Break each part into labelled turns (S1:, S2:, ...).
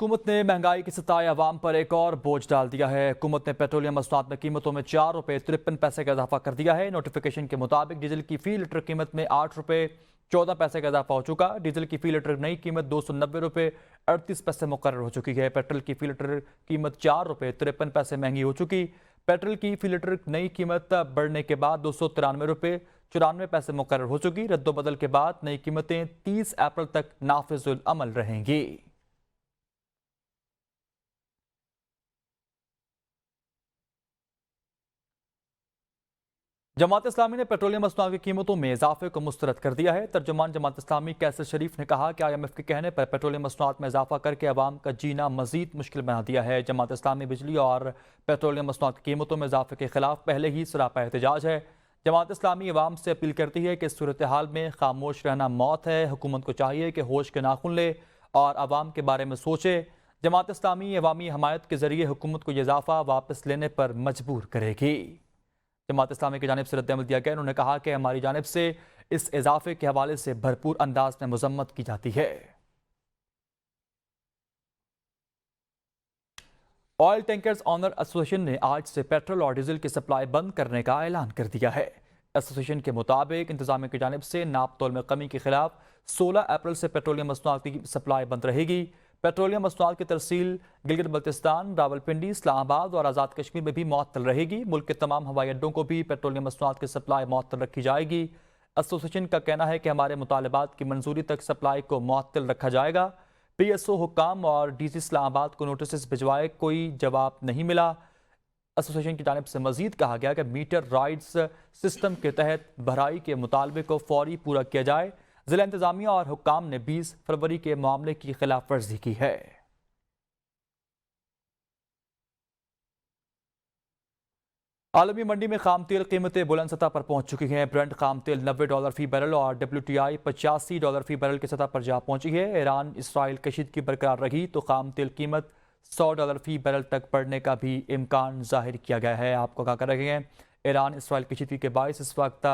S1: हुकूमत ने महंगाई की सताए अवाम पर एक और बोझ डाल दिया है। हुकूमत ने पेट्रोलियम मसनूआत में कीमतों में 4 रुपये 53 पैसे का इजाफा कर दिया है। नोटिफिकेशन के मुताबिक डीजल की फी लीटर कीमत में 8 रुपये 14 पैसे का इजाफा हो चुका। डीजल की फी लीटर नई कीमत 290 रुपये 38 पैसे मुकर्रर हो चुकी है। पेट्रोल की फी लीटर कीमत 4 रुपये 53 पैसे महंगी हो चुकी। पेट्रोल की फी लीटर नई कीमत बढ़ने के बाद 293 रुपये 94 पैसे मुकर्रर हो चुकी। रद्दोबदल के बाद नई कीमतें 30 अप्रैल तक नाफिजुल अमल रहेंगी। जमात इस्लामी ने पेट्रोलियम मसनूआत की कीमतों में इजाफे को मुस्तरद कर दिया है। तर्जुमान जमात इस्लामी कैसर शरीफ ने कहा कि IMF के कहने पर पेट्रोलियम मसनूआत में इजाफा करके अवाम का जीना मजीद मुश्किल बना दिया है। जमात इस्लामी बिजली और पेट्रोलियम मसनूआत की कीमतों में इजाफे के खिलाफ पहले ही सरापा एहतजाज है। जमात इस्लामी अवाम से अपील करती है कि इस सूरत हाल में खामोश रहना मौत है। हुकूमत को चाहिए कि होश के नाखुन ले और अवाम के बारे में सोचे। जमात इस्लामी अवामी हमायत के जरिए हुकूमत को ये इजाफा वापस लेने पर मजबूर करेगी। जमात इस्लामी की जानिब से रद्दअमल दिया गया। उन्होंने कहा कि हमारी जानिब से इस इजाफे के हवाले से भरपूर अंदाज में मजम्मत की जाती है। ऑयल टैंकर्स ऑनर एसोसिएशन ने आज से पेट्रोल और डीजल की सप्लाई बंद करने का ऐलान कर दिया है। एसोसिएशन के मुताबिक इंतजामिया की जानिब से नापतोल में कमी के खिलाफ 16 अप्रैल से पेट्रोलियम मसनूआत की सप्लाई बंद रहेगी। पेट्रोलियम मसनूआत की तरसील गिलगित बल्तिस्तान, रावलपिंडी, इस्लामाबाद और आज़ाद कश्मीर में भी मुअत्तल रहेगी। मुल्क के तमाम हवाई अड्डों को भी पेट्रोलियम मसनूआत की सप्लाई मुअत्तल रखी जाएगी। एसोसिएशन का कहना है कि हमारे मुतालबात की मंजूरी तक सप्लाई को मुअत्तल रखा जाएगा। PSO हुक्काम और DC इस्लामाबाद को नोटिस भिजवाए, कोई जवाब नहीं मिला। एसोसिएशन की जानिब से मजीद कहा गया कि मीटर राइड्स सिस्टम के तहत भराई के मुतालबे को फौरी पूरा किया जाए। जिला इंतजामिया और हुक्काम ने 20 फरवरी के मामले की खिलाफ वर्जी की है। आलमी मंडी में खाम तेल कीमतें बुलंद सतह पर पहुंच चुकी हैं। ब्रेंट खाम तेल $90 फी बैरल और WTI $85 फी बैरल की सतह पर जा पहुंची है। ईरान इसराइल कशीदगी बरकरार रही तो खाम तेल कीमत $100 फी बैरल तक बढ़ने का भी इम्कान जाहिर किया गया है। आपको क्या कर रहे हैं, ईरान इसराइल कशीदगी के बायस इस वक्त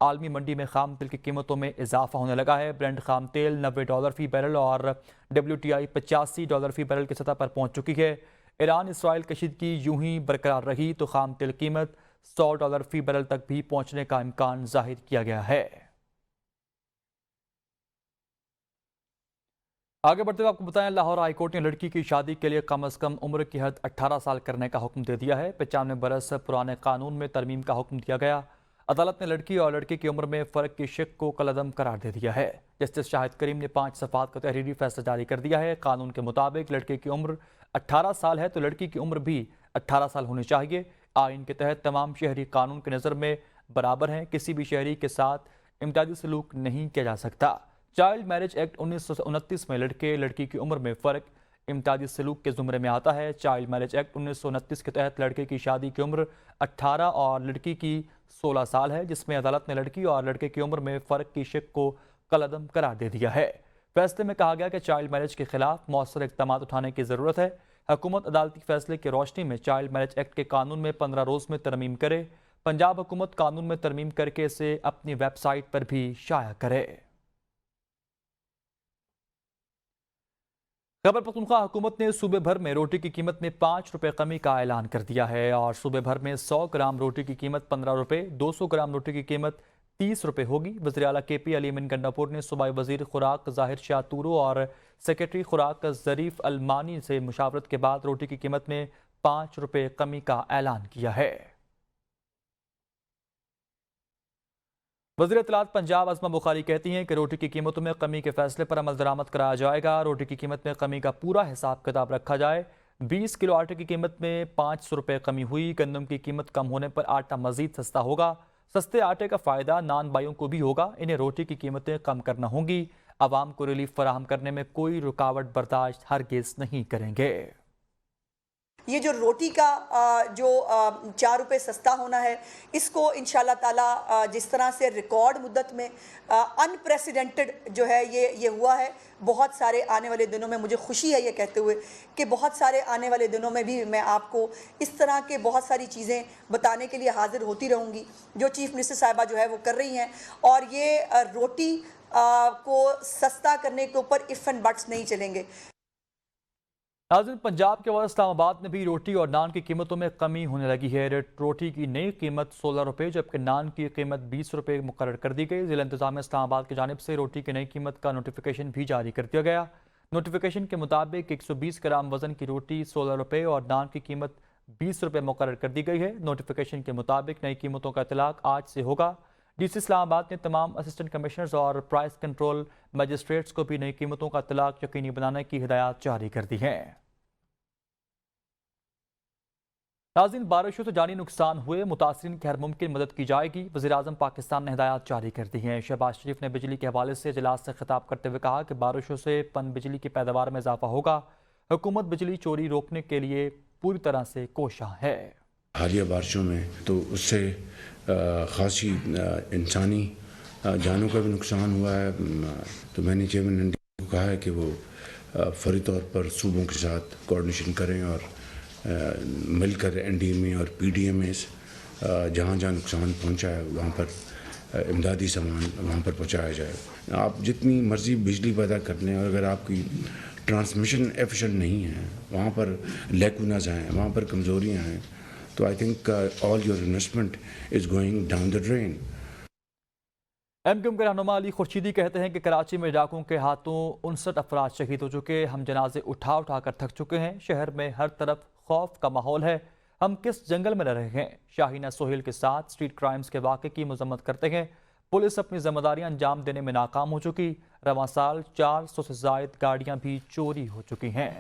S1: आलमी मंडी में खाम तेल की कीमतों में इजाफा होने लगा है। ब्रेंट खाम तेल $90 फी बैरल और WTI $85 फी बैरल की सतह पर पहुंच चुकी है। ईरान इसराइल कशीदगी यूं ही बरकरार रही तो खाम तेल कीमत $100 फी बैरल तक भी पहुंचने का इम्कान जाहिर किया गया है। आगे बढ़ते हुए आपको बताएं, लाहौर हाईकोर्ट ने लड़की की शादी के लिए कम अज कम उम्र की हद 18 साल करने का हुक्म दे दिया है। 95 बरस पुराने कानून में तरमीम का हुक्म दिया गया। अदालत ने लड़की और लड़के की उम्र में फ़र्क की शक को कलअदम करार दे दिया है। जस्टिस शाहिद करीम ने 5 सफ़ात का तहरीरी फैसला जारी कर दिया है। कानून के मुताबिक लड़के की उम्र 18 साल है तो लड़की की उम्र भी 18 साल होनी चाहिए। आइन के तहत तमाम शहरी कानून की नज़र में बराबर हैं। किसी भी शहरी के साथ इम्तियाजी सलूक नहीं किया जा सकता। चाइल्ड मैरिज एक्ट 1929 में लड़के लड़की की उम्र में फ़र्क इम्तियाजी सलूक के ज़ुमरे में आता है। चाइल्ड मैरिज एक्ट 1929 के तहत लड़के की शादी की उम्र 18 और लड़की की 16 साल है, जिसमें अदालत ने लड़की और लड़के की उम्र में फ़र्क की शक को कलअदम करार दे दिया है। फैसले में कहा गया कि चाइल्ड मैरिज के खिलाफ मौसर इक़दाम उठाने की ज़रूरत है। हुकूमत अदालती फैसले की रोशनी में चाइल्ड मैरिज एक्ट के कानून में 15 रोज़ में तरमीम करे। पंजाब हुकूमत कानून में तरमीम करके इसे अपनी वेबसाइट पर भी शाया करे। खैबर पख्तूनख्वा हुकूमत ने सूबे भर में रोटी की कीमत में 5 रुपये कमी का ऐलान कर दिया है और सूबे भर में 100 ग्राम रोटी की कीमत 15 रुपये, 200 ग्राम रोटी की कीमत 30 रुपये होगी। वज़ीर आला KP अली अमीन गंडापुर ने सूबाई वज़ीर खुराक ज़ाहिर शाह तूरो और सेक्रेटरी खुराक ज़रीफ अलमानी से मुशावरत के बाद रोटी की कीमत में 5 रुपये कमी का ऐलान किया है। वज़ीर इत्तलात पंजाब अज़मा बुखारी कहती हैं कि रोटी की कीमतों में कमी के फैसले पर अमल दरामद कराया जाएगा। रोटी की कीमत में कमी का पूरा हिसाब किताब रखा जाए। 20 किलो आटे की कीमत में 500 रुपये कमी हुई। गंदम की कीमत कम होने पर आटा मजीद सस्ता होगा। सस्ते आटे का फ़ायदा नान बाइयों को भी होगा। इन्हें रोटी की कीमतें कम करना होंगी। आवाम को रिलीफ फराहम करने में कोई रुकावट बर्दाश्त हरगिज़ नहीं करेंगे।
S2: ये जो रोटी का जो 4 रुपये सस्ता होना है, इसको इंशाल्लाह ताला जिस तरह से रिकॉर्ड मुद्दत में अनप्रेसिडेंटेड जो है ये हुआ है, बहुत सारे आने वाले दिनों में मुझे खुशी है ये कहते हुए कि बहुत सारे आने वाले दिनों में भी मैं आपको इस तरह के बहुत सारी चीज़ें बताने के लिए हाजिर होती रहूँगी जो चीफ़ मिनिस्टर साहिबा जो है वो कर रही हैं। और ये रोटी को सस्ता करने के ऊपर इफ़ एंड बट्स नहीं चलेंगे।
S1: नाज़रीन, पंजाब के बाद इस्लामाबाद में भी रोटी और नान की कीमतों में कमी होने लगी है। रोटी की नई कीमत 16 रुपये जबकि नान की कीमत 20 रुपये मुकर्रर कर दी गई। ज़िला इंतज़ामिया इस्लामाबाद की जानिब से रोटी की नई कीमत का नोटिफिकेशन भी जारी कर दिया गया। नोटिफिकेशन के मुताबिक 120 ग्राम वजन की रोटी 16 रुपये और नान की कीमत 20 रुपये मुकर्रर कर दी गई है। नोटिफिकेशन के मुताबिक नई कीमतों का इतलाक आज से होगा। डीसी इस्लामाबाद ने तमाम असिस्टेंट कमिश्नर्स और प्राइस कंट्रोल मजिस्ट्रेट्स को भी नई कीमतों का इतलाक यकीनी बनाने की हिदायत जारी कर दी है। नाज़रीन, बारिशों से जानी नुकसान हुए मुतासरीन की हर मुमकिन मदद की जाएगी। वज़ीर-ए-आज़म पाकिस्तान ने हिदायत जारी कर दी हैं। शहबाज शरीफ ने बिजली के हवाले से इजलास से खिताब करते हुए कहा कि बारिशों से पन बिजली की पैदावार में इजाफा होगा। हुकूमत बिजली चोरी रोकने के लिए पूरी तरह से कोशां है।
S3: हालिया बारिशों में तो उससे ख़ासी इंसानी जानों का भी नुकसान हुआ है। तो मैंने चेयरमैन एनडी को कहा है कि वो फौरी तौर पर सूबों के साथ कोऑर्डिनेशन करें और मिलकर एनडीएमए और पीडीएमएस जहाँ जहाँ नुकसान पहुँचा है वहाँ पर इमदादी सामान वहाँ पर पहुँचाया जाए। आप जितनी मर्ज़ी बिजली पैदा कर लें और अगर आपकी ट्रांसमिशन एफिशिएंट नहीं है, वहाँ पर लैकुनाज हैं, वहाँ पर कमज़ोरियाँ हैं, तो I think all your investment is going down the drain.
S1: MQM के रहनुमा अली खुर्शीदी कहते हैं कि कराची में डाकुओं के हाथों 59 अफराद शहीद हो चुके। हम जनाजे उठा उठा कर थक चुके हैं। शहर में हर तरफ खौफ का माहौल है। हम किस जंगल में रह रहे हैं। शाहीना सोहेल के साथ स्ट्रीट क्राइम्स के वाक़े की मजम्मत करते हैं। पुलिस अपनी जिम्मेदारियां अंजाम देने में नाकाम हो चुकी। रवां साल 400 से ज़ायद गाड़ियां भी चोरी हो चुकी हैं।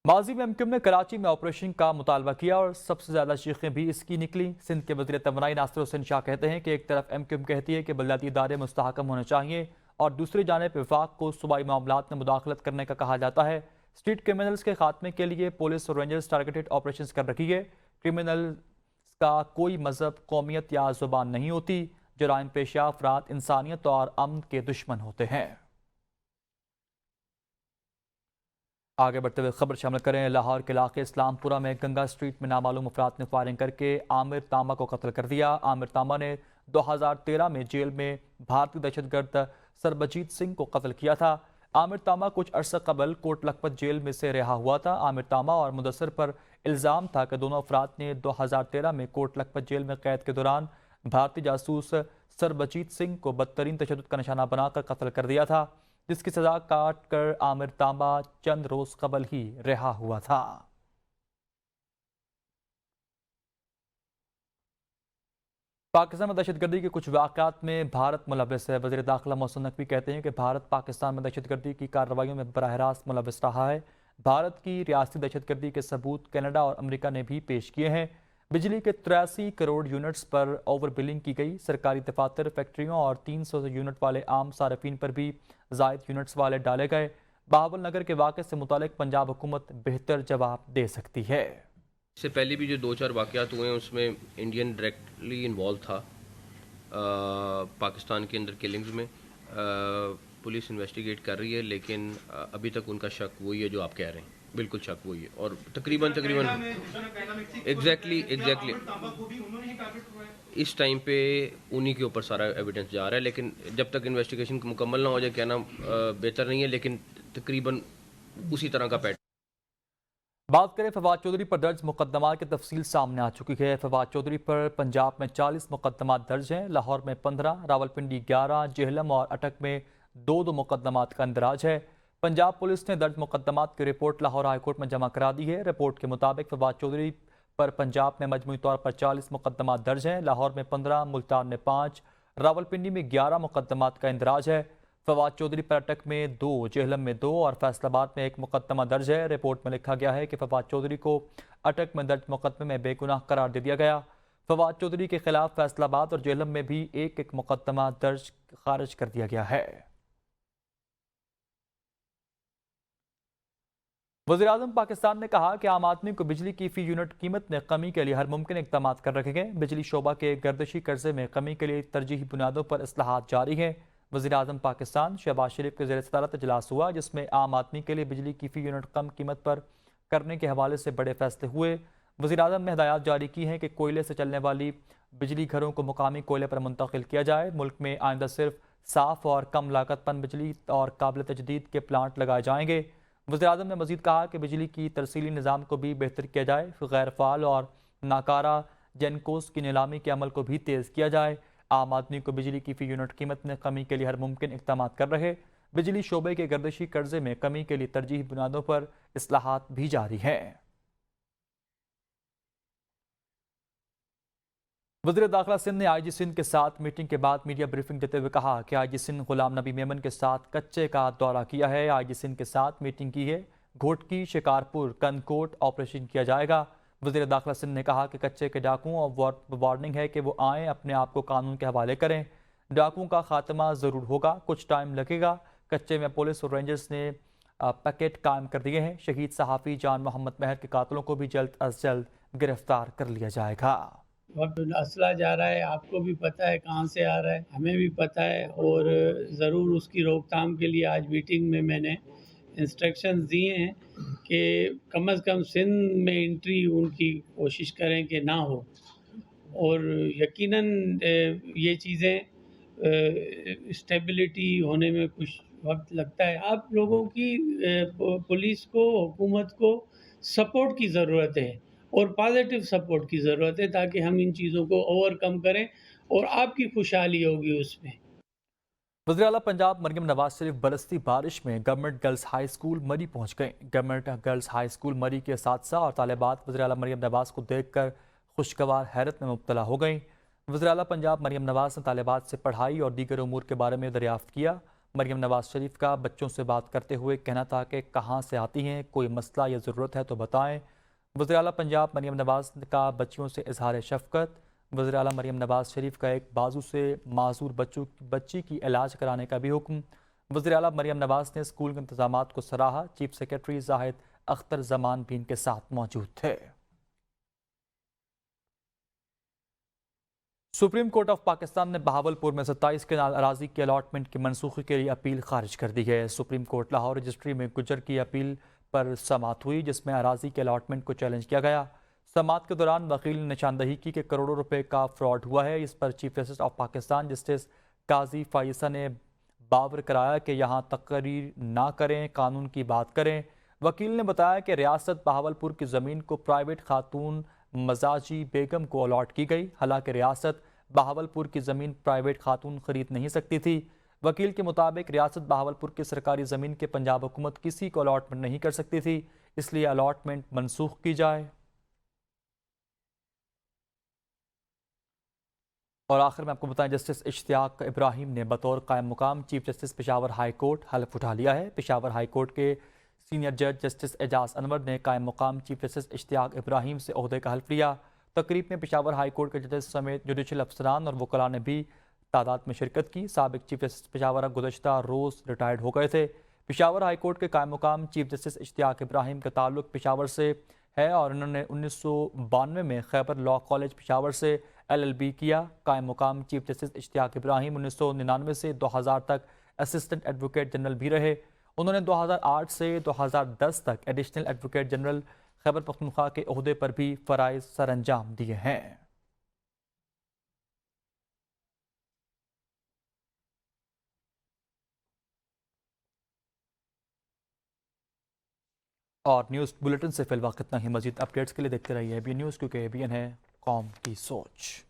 S1: माजी में एमक्यूएम ने कराची में ऑपरेशन का मुतालबा किया और सबसे ज़्यादा चीखें भी इसकी निकली। सिंध के वज़ीर तवानाई नासिर हुसैन शाह कहते हैं कि एक तरफ एमक्यूएम कहती है कि बलदियाती इदारे मुस्तहकम होने चाहिए और दूसरी जानिब विफाक को सूबाई मामलात में मुदाखलत करने का कहा जाता है। स्ट्रीट क्रिमिनल्स के खात्मे के लिए पुलिस और रेंजर्स टारगेटेड ऑपरेशंस कर रही है। क्रिमिनल्स का कोई मजहब, कौमियत या जुबान नहीं होती। जराइम पेशा अफराद इंसानियत और अमन के दुश्मन होते हैं। आगे बढ़ते हुए खबर शामिल करें। लाहौर के इलाके इस्लामपुरा में गंगा स्ट्रीट में नामालूम अफराद ने फायरिंग करके आमिर तामा को कत्ल कर दिया। आमिर तामा ने 2013 में जेल में भारतीय दहशतगर्द सरबजीत सिंह को कत्ल किया था। आमिर तामा कुछ अरसा कबल कोट लखपत जेल में से रिहा हुआ था। आमिर तामा और मुदस्सिर पर इल्ज़ाम था कि दोनों अफराद ने 2013 में कोट लखपत जेल में कैद के दौरान भारतीय जासूस सरबजीत सिंह को बदतरीन तशद्दुद का निशाना बनाकर कत्ल कर दिया था, जिसकी सजा काट कर आमिर तामा चंद रोज कबल ही रिहा हुआ था। पाकिस्तान में दहशतगर्दी के कुछ वाक़यात में भारत मुलव्वस है। वज़ीर दाखिला मोहसिन नकवी कहते हैं कि भारत पाकिस्तान में दहशतगर्दी की कार्रवाइयों में बराह रास्त मुलव्वस रहा है। भारत की रियासती दहशतगर्दी के सबूत कनाडा और अमेरिका ने भी पेश किए हैं। बिजली के 83 करोड़ यूनिट्स पर ओवर बिलिंग की गई। सरकारी दफातर, फैक्ट्रियों और 300 यूनिट वाले आम सार्फिन पर भी ज़ायद यूनिट्स वाले डाले गए। बहावल नगर के वाक़े से मुतालिक पंजाब हुकूमत बेहतर जवाब दे सकती है।
S4: इससे पहले भी जो 2-4 वाक़यात हुए हैं उसमें इंडियन डायरेक्टली इन्वॉल्व था। पाकिस्तान के अंदर किलिंग्स में पुलिस इन्वेस्टिगेट कर रही है, लेकिन अभी तक उनका शक वही है जो आप कह रहे हैं। बिल्कुल शक वही है और तकरीबन एग्जैक्टली इस टाइम पे उन्हीं के ऊपर सारा एविडेंस जा रहा है, लेकिन जब तक इन्वेस्टिगेशन मुकम्मल ना हो जाए कहना बेहतर नहीं है, लेकिन तकरीबन उसी तरह का पैटर्न।
S1: बात करें फवाद चौधरी पर दर्ज मुकदमात की तफसील सामने आ चुकी है। फवाद चौधरी पर पंजाब में 40 मुकदमात दर्ज हैं। लाहौर में 15, रावलपिंडी 11, जेहलम और अटक में 2 मुकदमात का इंदराज है। पंजाब पुलिस ने दर्ज मुकदमात की रिपोर्ट लाहौर हाईकोर्ट में जमा करा दी है। रिपोर्ट के मुताबिक फवाद चौधरी पर पंजाब में मजमूई तौर पर 40 मुकदमात दर्ज हैं। लाहौर में 15, मुल्तान में 5, रावलपिंडी में 11 मुकदमात का इंदराज है। फवाद चौधरी पर अटक में 2, जेहलम में 2 और फैसलाबाद में 1 मुकदमा दर्ज है। रिपोर्ट में लिखा गया है कि फवाद चौधरी को अटक में दर्ज मुकदमे में बेगुनाह करार दे दिया गया। फवाद चौधरी के खिलाफ फैसलाबाद और जेहलम में भी 1 मुकदमा दर्ज खारिज कर दिया गया है। वज़ीर-ए-आज़म पाकिस्तान ने कहा कि आम आदमी को बिजली की फी यूनिट कीमत में कमी के लिए हर मुमकिन इक़दाम कर रखे गए। बिजली शोबा के गर्दिशी कर्जे में कमी के लिए तरजीही बुनियादों पर इस्लाहात जारी हैं। वज़ीर-ए-आज़म पाकिस्तान शहबाज शरीफ के ज़ेर सदारत इजलास हुआ, जिसमें आम आदमी के लिए बिजली की फी यूनिट कम कीमत पर करने के हवाले से बड़े फैसले हुए। वज़ीर-ए-आज़म ने हिदायत जारी की हैं कि कोयले से चलने वाली बिजली घरों को मुकामी कोयले पर मुंतकिल किया जाए। मुल्क में आइंदा सिर्फ صاف اور کم لاگت پر بجلی اور قابل تجدید کے پلانٹ لگائے جائیں گے۔ وزیراعظم نے مزید کہا کہ بجلی کی ترسیلی نظام کو بھی بہتر کیا جائے، غیر فعال اور ناکارہ جینکوز کی نیلامی کے عمل کو بھی تیز کیا جائے۔ عام آدمی کو بجلی کی فی یونٹ قیمت میں کمی کے لیے ہر ممکن اقدامات کر رہے۔ بجلی شعبے کے گردشی قرضے میں کمی کے لیے ترجیحی بنیادوں پر اصلاحات بھی جاری ہیں۔ وزیر داخلہ سندھ نے آئی جی سندھ کے ساتھ میٹنگ کے بعد میڈیا بریفنگ دیتے ہوئے کہا کہ آئی جی سندھ غلام نبی میمن کے ساتھ کچے کا دورہ کیا ہے۔ آئی جی سندھ کے ساتھ میٹنگ کی ہے، گھوٹکی، شکارپور، کنکوٹ آپریشن کیا جائے گا۔ وزیر داخلہ سندھ نے کہا کہ کچے کے ڈاکوؤں اور وارننگ ہے کہ وہ آئیں، اپنے آپ کو قانون کے حوالے کریں۔ ڈاکوؤں کا خاتمہ ضرور ہوگا، کچھ ٹائم لگے گا۔ کچے میں پولیس اور رینجرز نے پیکٹ قائم کر دیے ہیں۔ شہید صحافی جان محمد مہر کے قاتلوں کو بھی جلد از جلد گرفتار کر لیا جائے گا۔
S5: وقت اسلحہ جا رہا ہے، آپ کو بھی پتہ ہے کہاں سے آ رہا ہے، ہمیں بھی پتہ ہے، اور ضرور اس کی روک تھام کے لیے آج میٹنگ میں نے انسٹرکشنز دیے ہیں کہ کم از کم سندھ میں انٹری ان کی کوشش کریں کہ نہ ہو، اور یقیناً یہ چیزیں اسٹیبلٹی ہونے میں کچھ وقت لگتا ہے۔ آپ لوگوں کی پولیس کو، حکومت کو سپورٹ کی ضرورت ہے، اور پازیٹیو سپورٹ کی ضرورت ہے، تاکہ ہم ان چیزوں کو اوور کم کریں، اور آپ کی خوشحالی ہوگی اس میں۔
S1: وزیر اعلیٰ پنجاب مریم نواز شریف برستی بارش میں گورنمنٹ گرلز ہائی اسکول مری پہنچ گئیں۔ گورنمنٹ گرلز ہائی اسکول مری کے اساتذہ اور طالبات وزیر اعلیٰ مریم نواز کو دیکھ کر خوشگوار حیرت میں مبتلا ہو گئیں۔ وزیر اعلیٰ پنجاب مریم نواز نے طالبات سے پڑھائی اور دیگر امور کے بارے میں دریافت کیا۔ مریم نواز شریف کا بچوں سے بات کرتے ہوئے کہنا تھا کہ کہاں سے آتی ہیں، کوئی مسئلہ یا ضرورت ہے تو بتائیں۔ وزیر اعلیٰ پنجاب مریم نواز کا بچیوں سے اظہار شفقت۔ وزیر اعلیٰ مریم نواز شریف کا ایک بازو سے معذور بچی کی علاج کرانے کا بھی حکم۔ وزیر اعلیٰ مریم نواز نے اسکول کے انتظامات کو سراہا۔ چیف سیکرٹری زاہد اختر زمان بھی ان کے ساتھ موجود تھے۔ سپریم کورٹ آف پاکستان نے بہاولپور میں 27 کنال اراضی کی الاٹمنٹ کی منسوخی کے لیے اپیل خارج کر دی ہے۔ سپریم کورٹ لاہور رجسٹری میں گجر کی اپیل پر سماعت ہوئی، جس میں اراضی کے الاٹمنٹ کو چیلنج کیا گیا۔ سماعت کے دوران وکیل نے نشاندہی کی کہ کروڑوں روپے کا فراڈ ہوا ہے۔ اس پر chief justice of Pakistan justice Qazi Faez نے باور کرایا کہ یہاں تقریر نہ کریں، قانون کی بات کریں۔ وکیل نے بتایا کہ ریاست بہاولپور کی زمین کو پرائیویٹ خاتون مزاجی بیگم کو الاٹ کی گئی، حالانکہ ریاست بہاولپور کی زمین پرائیویٹ خاتون خرید نہیں سکتی تھی۔ وکیل کے مطابق ریاست بہاولپور کی سرکاری زمین کے پنجاب حکومت کسی کو الاٹمنٹ نہیں کر سکتی تھی، اس لیے الاٹمنٹ منسوخ کی جائے۔ اور آخر میں آپ کو بتائیں، جسٹس اشتیاق ابراہیم نے بطور قائم مقام chief justice Peshawar high court حلف اٹھا لیا ہے۔ پشاور ہائی کورٹ کے سینئر جج جسٹس اعجاز انور نے قائم مقام چیف جسٹس اشتیاق ابراہیم سے عہدے کا حلف لیا۔ تقریب میں پشاور ہائی کورٹ کے ججز سمیت جوڈیشل افسران اور وکلاء نے بھی تعداد میں شرکت کی۔ سابق چیف جسٹس پشاور گزشتہ روز ریٹائرڈ ہو گئے تھے۔ پشاور ہائی کورٹ کے قائم مقام چیف جسٹس اشتیاق ابراہیم کا تعلق پشاور سے ہے اور انہوں نے 1992 میں خیبر لاء کالج پشاور سے LLB کیا۔ قائم مقام چیف جسٹس اشتیاق ابراہیم 1999 سے 2000 تک اسسٹنٹ ایڈوکیٹ جنرل بھی رہے۔ انہوں نے 2008 سے 2010 تک additional advocate general Khyber Pakhtunkhwa کے عہدے پر بھی فرائض سر انجام دیے ہیں۔ اور نیوز بلیٹن سے فی الوقت اتنا ہی۔ مزید اپڈیٹس کے لیے دیکھتے رہیے ABN نیوز، کیونکہ ABN ہے قوم کی سوچ۔